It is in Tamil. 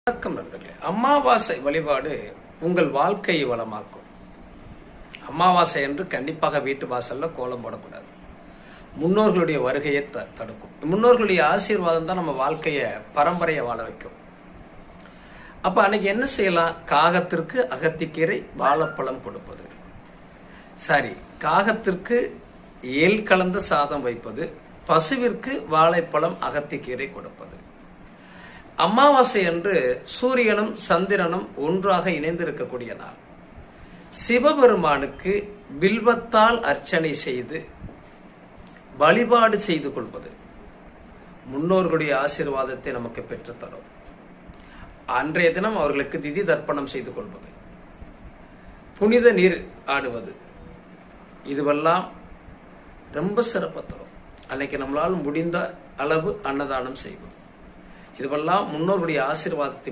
வணக்கம் நண்பர்களே. அமாவாசை வழிபாடு உங்கள் வாழ்க்கையை வளமாக்கும். அமாவாசை என்று கண்டிப்பாக வீட்டு வாசல்ல கோலம் போடக்கூடாது. முன்னோர்களுடைய வருகையை தடுக்கும். முன்னோர்களுடைய ஆசீர்வாதம் தான் நம்ம வாழ்க்கைய பரம்பரையை வாழ வைக்கும். அப்ப அன்னைக்கு என்ன செய்யலாம்? காகத்திற்கு அகத்திக்கீரை வாழைப்பழம் கொடுப்பது, சரி, காகத்திற்கு ஏல் கலந்த சாதம் வைப்பது, பசுவிற்கு வாழைப்பழம் அகத்திக்கீரை கொடுப்பது. அமாவாசை அன்று சூரியனும் சந்திரனும் ஒன்றாக இணைந்திருக்கக்கூடிய நாள். சிவபெருமானுக்கு பில்வத்தால் அர்ச்சனை செய்து வழிபாடு செய்து கொள்வது முன்னோர்களுடைய ஆசீர்வாதத்தை நமக்கு பெற்றுத்தரும். அன்றைய தினம் அவர்களுக்கு திதி தர்ப்பணம் செய்து கொள்வது, புனித நீர் ஆடுவது, இதுவெல்லாம் ரொம்ப சிறப்பு தரும். அன்னைக்கு நம்மளால் முடிந்த அளவு அன்னதானம் செய்வது, இதுவெல்லாம் முன்னோருடைய ஆசீர்வாதத்தை